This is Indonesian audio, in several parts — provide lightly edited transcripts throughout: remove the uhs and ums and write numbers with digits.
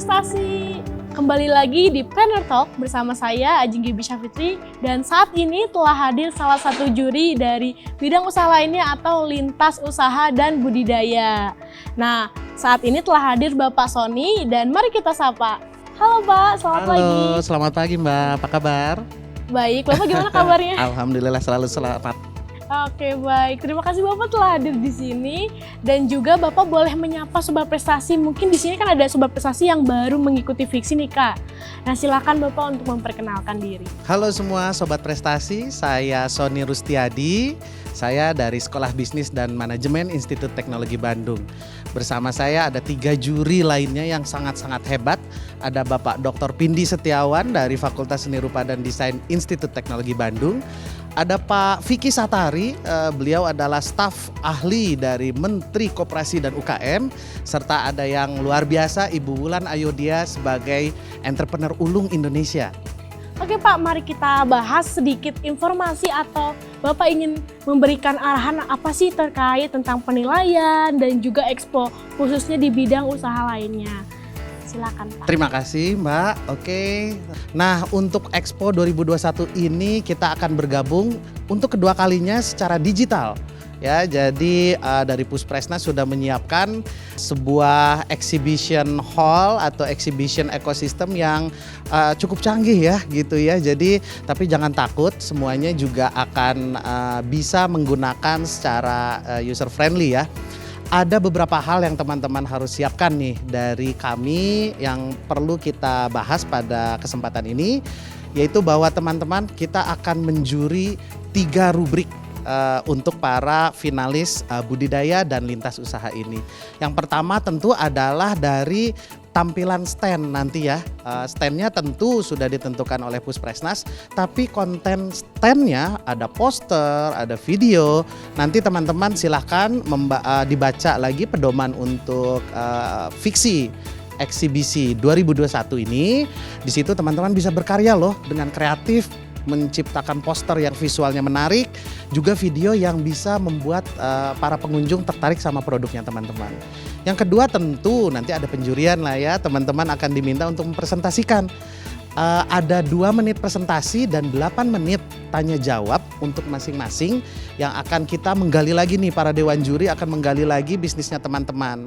Prestasi. Kembali lagi di Planner Talk bersama saya Ajeng Gibi Syafitri, dan saat ini telah hadir salah satu juri dari bidang usaha lainnya atau lintas usaha dan budidaya. Nah, saat ini telah hadir Bapak Sony dan mari kita sapa. Halo Pak, selamat pagi. Halo, selamat pagi Mbak, apa kabar? Baik, Bapak gimana kabarnya? Alhamdulillah selalu selamat. Oke, baik. Terima kasih Bapak telah hadir di sini, dan juga Bapak boleh menyapa Sobat Prestasi. Mungkin di sini kan ada Sobat Prestasi yang baru mengikuti Fiksi nih Kak. Nah, silakan Bapak untuk memperkenalkan diri. Halo semua Sobat Prestasi, saya Sony Rustiadi. Saya dari Sekolah Bisnis dan Manajemen Institut Teknologi Bandung. Bersama saya ada 3 juri lainnya yang sangat-sangat hebat. Ada Bapak Dr. Pindi Setiawan dari Fakultas Seni Rupa dan Desain Institut Teknologi Bandung. Ada Pak Vicky Satari, beliau adalah staf ahli dari Menteri Koperasi dan UKM. Serta ada yang luar biasa, Ibu Wulan Ayodia sebagai entrepreneur ulung Indonesia. Oke Pak, mari kita bahas sedikit informasi atau Bapak ingin memberikan arahan apa sih terkait tentang penilaian dan juga expo khususnya di bidang usaha lainnya. Silakan Pak. Terima kasih Mbak. Oke. Nah, untuk Expo 2021 ini kita akan bergabung untuk kedua kalinya secara digital. Ya, jadi dari Puspresnas sudah menyiapkan sebuah exhibition hall atau exhibition ecosystem yang cukup canggih ya gitu ya. Jadi tapi jangan takut, semuanya juga akan bisa menggunakan secara user friendly ya. Ada beberapa hal yang teman-teman harus siapkan nih dari kami yang perlu kita bahas pada kesempatan ini, yaitu bahwa teman-teman kita akan menjuri 3 rubrik untuk para finalis budidaya dan lintas usaha ini. Yang pertama tentu adalah dari tampilan stand nanti ya. Standnya tentu sudah ditentukan oleh Puspresnas, tapi konten standnya ada poster, ada video. Nanti teman-teman silahkan dibaca lagi pedoman untuk fiksi eksibisi 2021 ini. Di situ teman-teman bisa berkarya loh dengan kreatif, menciptakan poster yang visualnya menarik, juga video yang bisa membuat para pengunjung tertarik sama produknya teman-teman. Yang kedua tentu nanti ada penjurian lah ya, teman-teman akan diminta untuk mempresentasikan. Ada 2 menit presentasi dan 8 menit tanya jawab untuk masing-masing yang akan kita menggali lagi nih, para dewan juri akan menggali lagi bisnisnya teman-teman.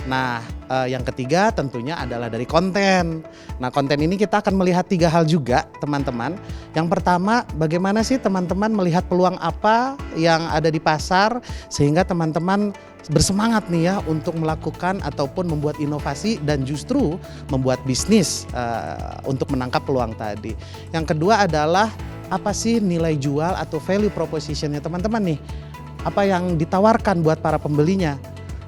Nah, yang ketiga tentunya adalah dari konten. Nah, konten ini kita akan melihat 3 hal juga teman-teman. Yang pertama, bagaimana sih teman-teman melihat peluang apa yang ada di pasar sehingga teman-teman bersemangat nih ya untuk melakukan ataupun membuat inovasi dan justru membuat bisnis untuk menangkap peluang tadi. Yang kedua adalah apa sih nilai jual atau value propositionnya teman-teman nih. Apa yang ditawarkan buat para pembelinya.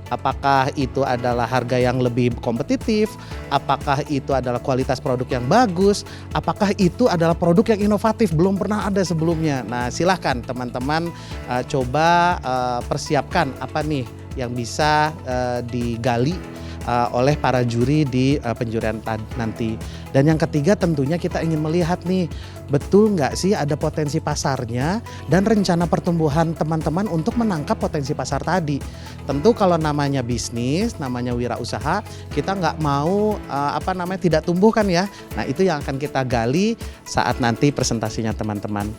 Apakah itu adalah harga yang lebih kompetitif, apakah itu adalah kualitas produk yang bagus, apakah itu adalah produk yang inovatif belum pernah ada sebelumnya. Nah, silahkan teman-teman coba persiapkan apa nih yang bisa digali oleh para juri di penjurian nanti. Dan yang ketiga tentunya kita ingin melihat nih, betul nggak sih ada potensi pasarnya dan rencana pertumbuhan teman-teman untuk menangkap potensi pasar tadi. Tentu kalau namanya bisnis, namanya wirausaha, kita nggak mau tidak tumbuh kan ya. Nah, itu yang akan kita gali saat nanti presentasinya teman-teman.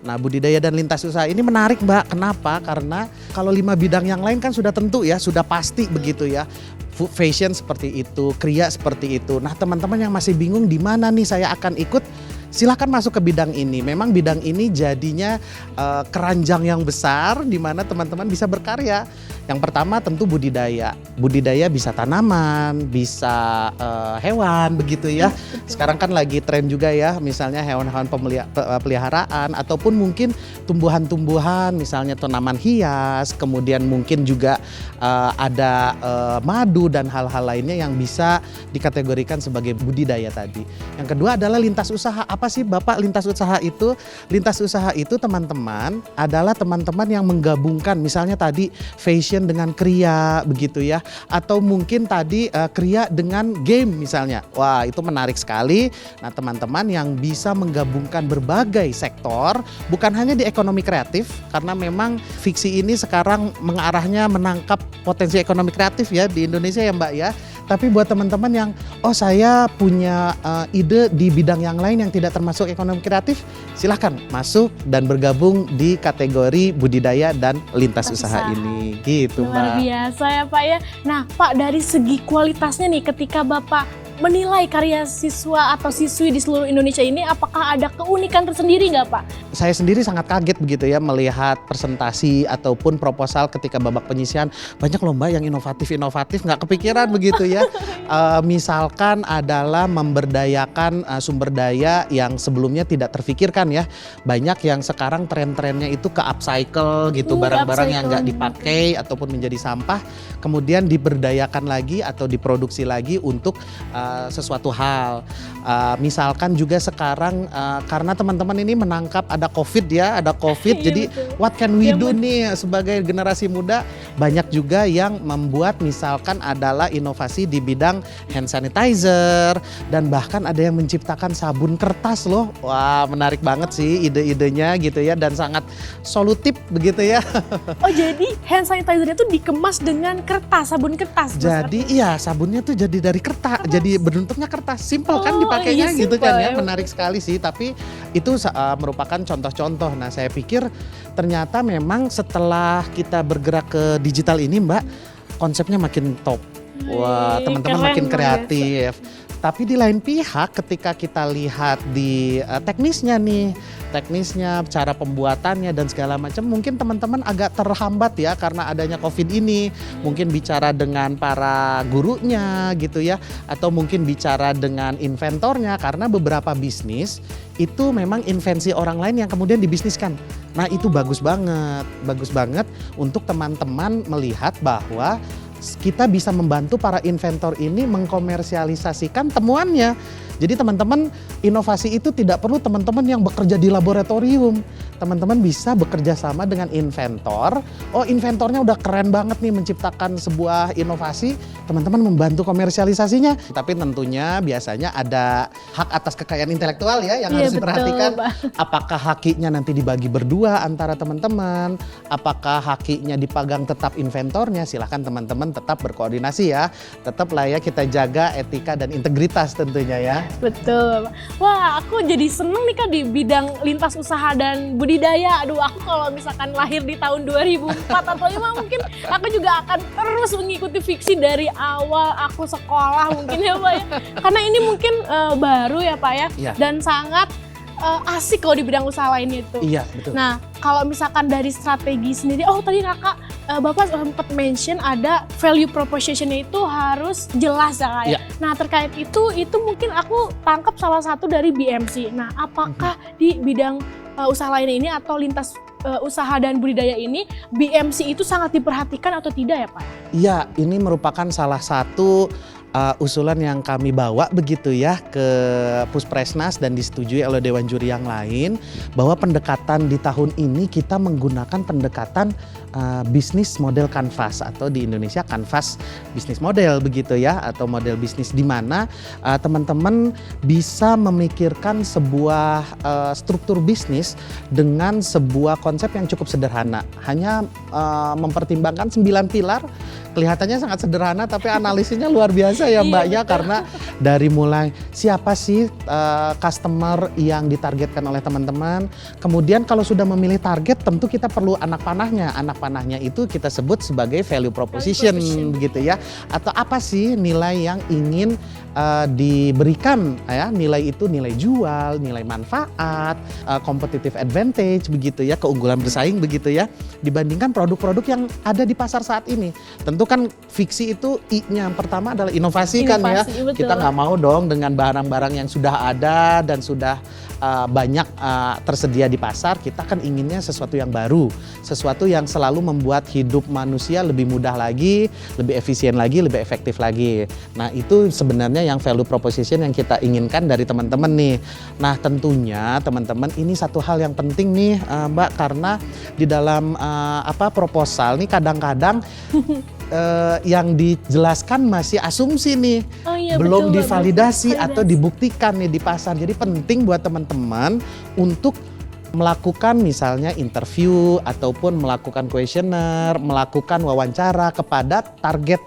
Nah, budidaya dan lintas usaha ini menarik Mbak. Kenapa? Karena kalau 5 bidang yang lain kan sudah tentu ya, sudah pasti begitu ya. Food fashion seperti itu, kriya seperti itu. Nah, teman-teman yang masih bingung di mana nih saya akan ikut, silakan masuk ke bidang ini. Memang bidang ini jadinya keranjang yang besar di mana teman-teman bisa berkarya. Yang pertama tentu budidaya. Budidaya bisa tanaman, bisa hewan begitu ya. Sekarang kan lagi tren juga ya, misalnya hewan-hewan peliharaan ataupun mungkin tumbuhan-tumbuhan, misalnya tanaman hias, kemudian mungkin juga ada madu dan hal-hal lainnya yang bisa dikategorikan sebagai budidaya tadi. Yang kedua adalah lintas usaha. Apa sih Bapak lintas usaha itu? Lintas usaha itu teman-teman adalah teman-teman yang menggabungkan misalnya tadi fashion dengan kriya begitu ya, atau mungkin tadi kriya dengan game misalnya. Wah, itu menarik sekali. Nah, teman-teman yang bisa menggabungkan berbagai sektor, bukan hanya di ekonomi kreatif, karena memang fiksi ini sekarang mengarahnya menangkap potensi ekonomi kreatif ya di Indonesia ya Mbak ya. Tapi buat teman-teman yang saya punya ide di bidang yang lain yang tidak termasuk ekonomi kreatif, silahkan masuk dan bergabung di kategori budidaya dan lintas usaha ini. Gitu, Luar Mbak. biasa ya Pak ya. Nah Pak, dari segi kualitasnya nih, ketika Bapak menilai karya siswa atau siswi di seluruh Indonesia ini, apakah ada keunikan tersendiri nggak Pak? Saya sendiri sangat kaget begitu ya melihat presentasi ataupun proposal ketika babak penyisian. Banyak lomba yang inovatif, nggak kepikiran begitu ya. Misalkan adalah memberdayakan sumber daya yang sebelumnya tidak terfikirkan ya. Banyak yang sekarang tren-trennya itu ke upcycle gitu, barang-barang yang nggak dipakai ataupun menjadi sampah, kemudian diberdayakan lagi atau diproduksi lagi untuk sesuatu hal. Misalkan juga sekarang karena teman-teman ini menangkap ada COVID ya, ada COVID. Iya, Jadi betul. what can we do nih sebagai generasi muda? Banyak juga yang membuat misalkan adalah inovasi di bidang hand sanitizer dan bahkan ada yang menciptakan sabun kertas loh. Wah, menarik banget sih ide-idenya gitu ya dan sangat solutif begitu ya. Oh jadi hand sanitizer itu dikemas dengan kertas, sabun kertas. Mas? Jadi iya sabunnya tuh jadi dari kertas, jadi bentuknya kertas, simple kan Oh, dipakainya iya, gitu simple kan ya, ya. menarik sekali sih. Tapi itu merupakan contoh-contoh. Nah saya pikir ternyata memang setelah kita bergerak ke digital ini Mbak, konsepnya makin top. Wah, Wih, teman-teman keren, makin luar kreatif. Tapi di lain pihak ketika kita lihat di teknisnya nih, teknisnya, cara pembuatannya dan segala macam, mungkin teman-teman agak terhambat ya karena adanya COVID ini. Mungkin bicara dengan para gurunya gitu ya, atau mungkin bicara dengan inventornya karena beberapa bisnis itu memang invensi orang lain yang kemudian dibisniskan. Nah itu bagus banget untuk teman-teman melihat bahwa kita bisa membantu para inventor ini mengkomersialisasikan temuannya. Jadi teman-teman, inovasi itu tidak perlu teman-teman yang bekerja di laboratorium. Teman-teman bisa bekerja sama dengan inventor. Oh, inventornya udah keren banget nih menciptakan sebuah inovasi. Teman-teman membantu komersialisasinya. Tapi tentunya biasanya ada hak atas kekayaan intelektual ya yang harus Iya, diperhatikan. betul, Pak. Apakah haknya nanti dibagi berdua antara teman-teman? Apakah haknya dipegang tetap inventornya? Silahkan teman-teman tetap berkoordinasi ya. Tetap lah ya kita jaga etika dan integritas tentunya ya. Betul. Wah, aku jadi seneng nih Kak di bidang lintas usaha dan budidaya. Aduh, aku kalau misalkan lahir di tahun 2004 atau 5 mungkin aku juga akan terus mengikuti fiksi dari awal aku sekolah mungkin ya Pak ya. Karena ini mungkin baru ya Pak ya. Iya. Dan sangat asik kalau di bidang usaha lain itu. Iya, betul. Nah, kalau misalkan dari strategi sendiri, tadi Bapak sempat mention ada value proposition-nya itu harus jelas ya Kak ya. Iya. Nah, terkait itu mungkin aku tangkap salah satu dari BMC. Nah, apakah di bidang usaha lain ini atau lintas usaha dan budidaya ini BMC itu sangat diperhatikan atau tidak ya Pak? Iya, ini merupakan salah satu usulan yang kami bawa begitu ya ke Puspresnas dan disetujui oleh Dewan Juri yang lain bahwa pendekatan di tahun ini kita menggunakan pendekatan bisnis model kanvas atau di Indonesia kanvas bisnis model begitu ya, atau model bisnis di mana teman-teman bisa memikirkan sebuah struktur bisnis dengan sebuah konsep yang cukup sederhana, hanya mempertimbangkan 9 pilar. Kelihatannya sangat sederhana tapi analisisnya luar biasa ya Mbak ya, karena dari mulai siapa sih customer yang ditargetkan oleh teman-teman. Kemudian kalau sudah memilih target tentu kita perlu anak panahnya. Anak panahnya itu kita sebut sebagai value proposition begitu ya. Atau apa sih nilai yang ingin diberikan ya, nilai itu nilai jual, nilai manfaat, competitive advantage begitu ya, keunggulan bersaing begitu ya, dibandingkan produk-produk yang ada di pasar saat ini. Tentu kan fiksi itu I-nya yang pertama adalah inovasi kan ya. Betul. Kita nggak mau dong dengan barang-barang yang sudah ada dan sudah banyak tersedia di pasar. Kita kan inginnya sesuatu yang baru, sesuatu yang selalu membuat hidup manusia lebih mudah lagi, lebih efisien lagi, lebih efektif lagi. Nah itu sebenarnya yang value proposition yang kita inginkan dari teman-teman nih. Nah tentunya teman-teman ini satu hal yang penting nih Mbak, karena di dalam proposal nih kadang-kadang yang dijelaskan masih asumsi nih, belum betul, divalidasi betul. atau dibuktikan nih di pasar. Jadi penting buat teman-teman untuk melakukan misalnya interview ataupun melakukan kuesioner, melakukan wawancara kepada target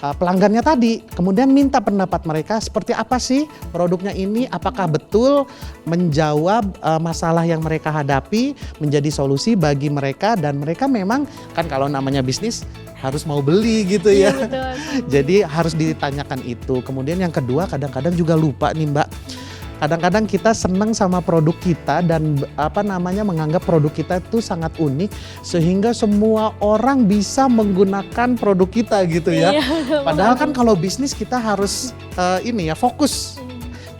pelanggannya tadi. Kemudian minta pendapat mereka seperti apa sih produknya ini, apakah betul menjawab masalah yang mereka hadapi, menjadi solusi bagi mereka, dan mereka memang kan kalau namanya bisnis harus mau beli gitu ya. Iya, betul. Jadi harus ditanyakan itu. Kemudian yang kedua, kadang-kadang juga lupa nih Mbak. Kadang-kadang kita senang sama produk kita dan menganggap produk kita itu sangat unik sehingga semua orang bisa menggunakan produk kita gitu ya. Iya, Padahal kan kalau bisnis kita harus fokus.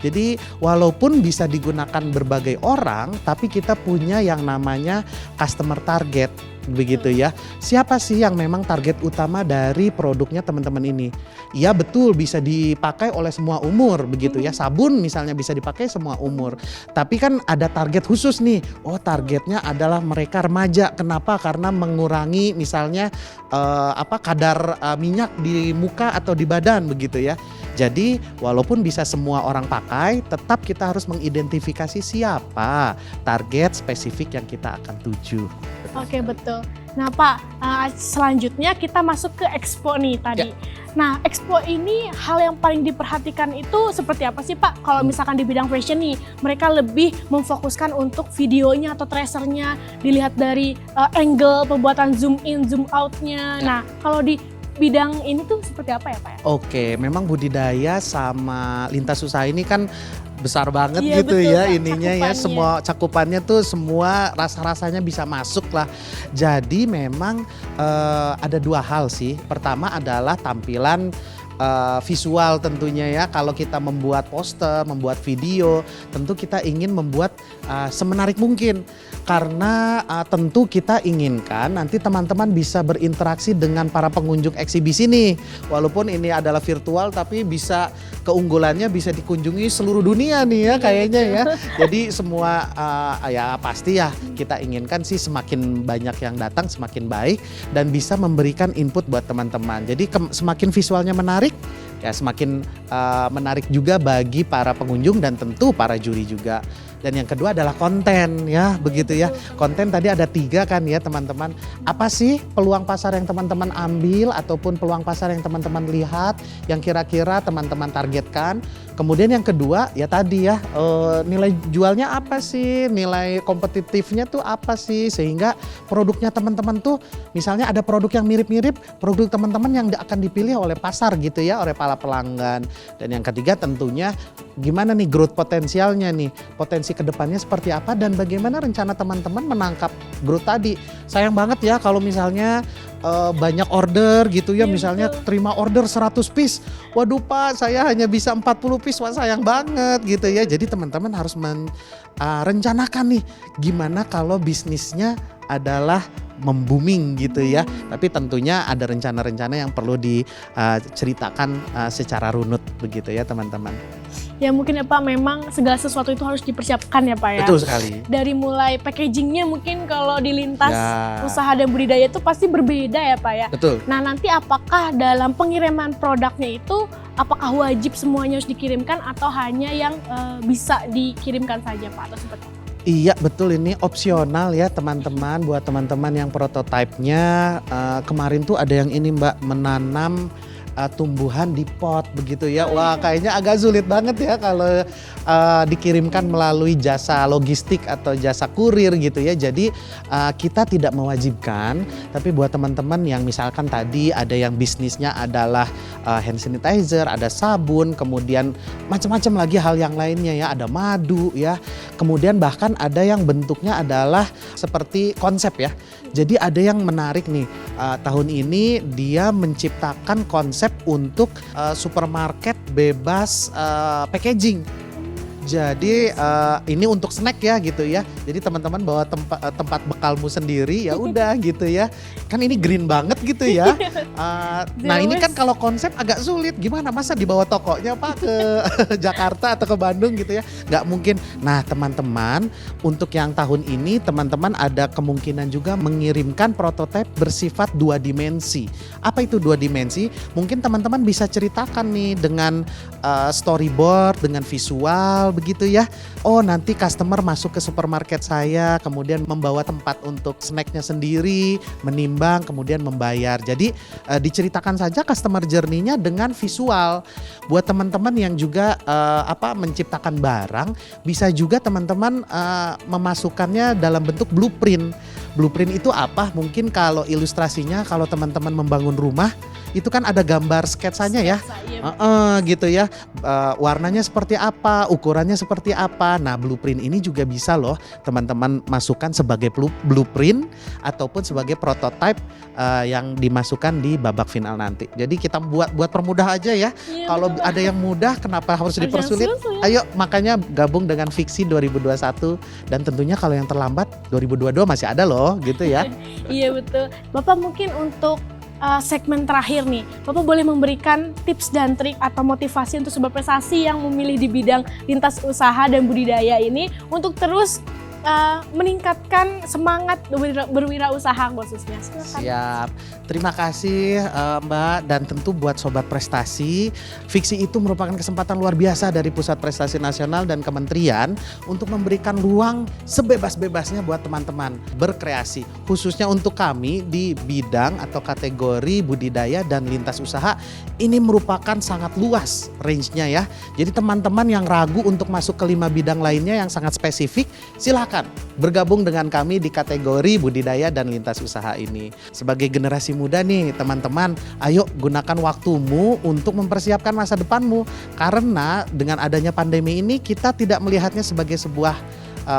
Jadi walaupun bisa digunakan berbagai orang, tapi kita punya yang namanya customer target, begitu ya. Siapa sih yang memang target utama dari produknya teman-teman ini? Iya betul, bisa dipakai oleh semua umur, begitu ya. Sabun misalnya bisa dipakai semua umur. Tapi kan ada target khusus nih. Oh, targetnya adalah mereka remaja. Kenapa? Karena mengurangi misalnya kadar minyak di muka atau di badan, begitu ya. Jadi walaupun bisa semua orang pakai, tetap kita harus mengidentifikasi siapa target spesifik yang kita akan tuju. Oke, betul. Nah Pak, selanjutnya kita masuk ke Expo nih tadi. Nah, Expo ini hal yang paling diperhatikan itu seperti apa sih Pak? Kalau misalkan di bidang fashion nih, mereka lebih memfokuskan untuk videonya atau tracernya, dilihat dari angle pembuatan zoom in, zoom outnya. Nah, kalau di bidang ini tuh seperti apa ya Pak? Oke, memang budidaya sama lintas usaha ini kan besar banget Iya, gitu betul, ya Kak, ininya ya, cakupannya. semua cakupannya tuh semua rasa-rasanya bisa masuk lah. Jadi memang ada dua hal sih. Pertama adalah tampilan visual tentunya ya. Kalau kita membuat poster, membuat video, tentu kita ingin membuat semenarik mungkin. Karena tentu kita inginkan nanti teman-teman bisa berinteraksi dengan para pengunjung eksibisi nih. Walaupun ini adalah virtual tapi bisa keunggulannya bisa dikunjungi seluruh dunia nih ya kayaknya ya. Jadi semua ya pasti ya kita inginkan sih semakin banyak yang datang semakin baik dan bisa memberikan input buat teman-teman. Jadi semakin visualnya menarik ya semakin menarik juga bagi para pengunjung dan tentu para juri juga. Dan yang kedua adalah konten ya begitu ya. Konten tadi ada 3 kan ya teman-teman. Apa sih peluang pasar yang teman-teman ambil ataupun peluang pasar yang teman-teman lihat yang kira-kira teman-teman targetkan. Kemudian yang kedua ya tadi ya nilai jualnya apa sih, nilai kompetitifnya tuh apa sih sehingga produknya teman-teman tuh misalnya ada produk yang mirip-mirip produk teman-teman yang akan dipilih oleh pasar gitu ya, oleh para pelanggan. Dan yang ketiga tentunya gimana nih growth potensialnya nih, potensi kedepannya seperti apa dan bagaimana rencana teman-teman menangkap growth tadi. Sayang banget ya kalau misalnya banyak order gitu ya, Iya, misalnya betul. terima order 100 piece. Waduh Pak, saya hanya bisa 40 piece, wah sayang banget gitu ya. Jadi teman-teman harus merencanakan nih gimana kalau bisnisnya adalah membuming gitu ya. Tapi tentunya ada rencana-rencana yang perlu diceritakan secara runut begitu ya teman-teman. Ya mungkin ya Pak, memang segala sesuatu itu harus dipersiapkan ya Pak ya. Betul sekali. Dari mulai packagingnya mungkin kalau di lintas Ya. usaha dan budidaya itu pasti berbeda ya Pak ya. Betul. Nah nanti apakah dalam pengiriman produknya itu apakah wajib semuanya harus dikirimkan atau hanya yang bisa dikirimkan saja Pak atau seperti apa? Iya betul, ini opsional ya teman-teman. Buat teman-teman yang prototipenya kemarin tuh ada yang ini Mbak, menanam tumbuhan di pot begitu ya. Wah kayaknya agak sulit banget ya kalau dikirimkan melalui jasa logistik atau jasa kurir gitu ya. Jadi kita tidak mewajibkan, tapi buat teman-teman yang misalkan tadi ada yang bisnisnya adalah hand sanitizer, ada sabun, kemudian macam-macam lagi hal yang lainnya ya, ada madu ya. Kemudian bahkan ada yang bentuknya adalah seperti konsep ya. Jadi ada yang menarik nih, tahun ini dia menciptakan konsep untuk supermarket bebas packaging. Jadi ini untuk snack ya gitu ya. Jadi teman-teman bawa tempat bekalmu sendiri ya udah gitu ya. Kan ini green banget gitu ya. Nah ini kan kalau konsep agak sulit. Gimana masa dibawa tokonya Pak ke Jakarta atau ke Bandung gitu ya? Nggak mungkin. Nah teman-teman untuk yang tahun ini teman-teman ada kemungkinan juga mengirimkan prototipe bersifat 2 dimensi. Apa itu 2 dimensi? Mungkin teman-teman bisa ceritakan nih dengan storyboard, dengan visual digital begitu ya. Oh, nanti customer masuk ke supermarket saya, kemudian membawa tempat untuk snacknya sendiri, menimbang, kemudian membayar. Jadi diceritakan saja customer journey-nya dengan visual. Buat teman-teman yang juga menciptakan barang, bisa juga teman-teman memasukkannya dalam bentuk blueprint. Blueprint itu apa? Mungkin kalau ilustrasinya, kalau teman-teman membangun rumah, itu kan ada gambar sketsanya ya. Gitu ya. Warnanya seperti apa, ukurannya seperti apa. Nah, blueprint ini juga bisa loh teman-teman masukkan sebagai blueprint ataupun sebagai prototype yang dimasukkan di babak final nanti. Jadi kita buat permudah aja ya. Kalau ada yang mudah, kenapa harus dipersulit? Ayo, makanya gabung dengan Fiksi 2021, dan tentunya kalau yang terlambat 2022 masih ada loh, gitu ya. Iya betul. Bapak mungkin untuk segmen terakhir nih, Bapak boleh memberikan tips dan trik atau motivasi untuk sobat prestasi yang memilih di bidang lintas usaha dan budidaya ini untuk terus meningkatkan semangat berwirausaha khususnya. Silakan. Siap. Terima kasih Mbak, dan tentu buat sobat prestasi, Fiksi itu merupakan kesempatan luar biasa dari Pusat Prestasi Nasional dan Kementerian untuk memberikan ruang sebebas-bebasnya buat teman-teman berkreasi. Khususnya untuk kami di bidang atau kategori budidaya dan lintas usaha, ini merupakan sangat luas range-nya ya. Jadi teman-teman yang ragu untuk masuk ke 5 bidang lainnya yang sangat spesifik, silakan bergabung dengan kami di kategori budidaya dan lintas usaha ini. Sebagai generasi muda nih teman-teman, ayo gunakan waktumu untuk mempersiapkan masa depanmu. Karena dengan adanya pandemi ini kita tidak melihatnya sebagai sebuah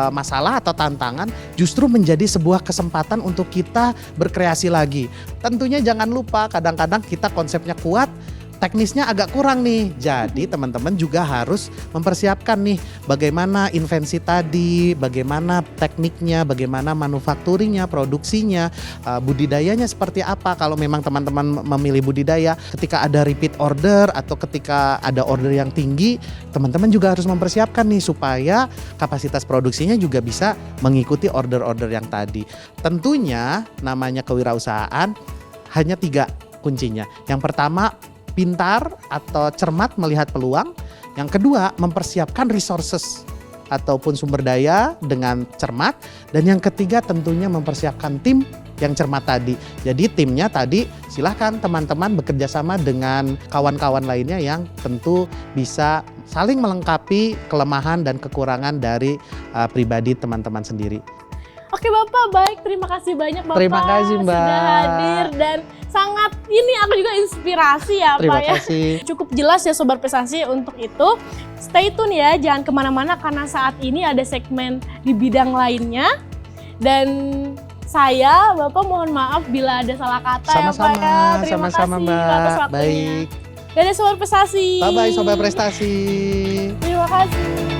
masalah atau tantangan, justru menjadi sebuah kesempatan untuk kita berkreasi lagi. Tentunya jangan lupa, kadang-kadang kita konsepnya kuat, teknisnya agak kurang nih. Jadi teman-teman juga harus mempersiapkan nih bagaimana invensi tadi, bagaimana tekniknya, bagaimana manufakturnya, produksinya, budidayanya seperti apa. Kalau memang teman-teman memilih budidaya, ketika ada repeat order atau ketika ada order yang tinggi, teman-teman juga harus mempersiapkan nih supaya kapasitas produksinya juga bisa mengikuti order-order yang tadi. Tentunya namanya kewirausahaan hanya 3 kuncinya. Yang pertama, pintar atau cermat melihat peluang. Yang kedua, mempersiapkan resources ataupun sumber daya dengan cermat. Dan yang ketiga tentunya mempersiapkan tim yang cermat tadi. Jadi timnya tadi silahkan teman-teman bekerja sama dengan kawan-kawan lainnya yang tentu bisa saling melengkapi kelemahan dan kekurangan dari pribadi teman-teman sendiri. Oke Bapak, baik, terima kasih banyak Bapak. Terima kasih Mbak. Sudah hadir dan sangat ini aku juga inspirasi ya Terima Pak ya. kasih. Cukup jelas ya Sobat Prestasi untuk itu. Stay tune ya, jangan kemana-mana karena saat ini ada segmen di bidang lainnya. Dan saya, Bapak mohon maaf bila ada salah kata ya Pak ya. Terima Sama-sama kasih Mbak. atas waktunya. Baik. Dadah Sobat Prestasi. Bye-bye Sobat Prestasi. Terima kasih.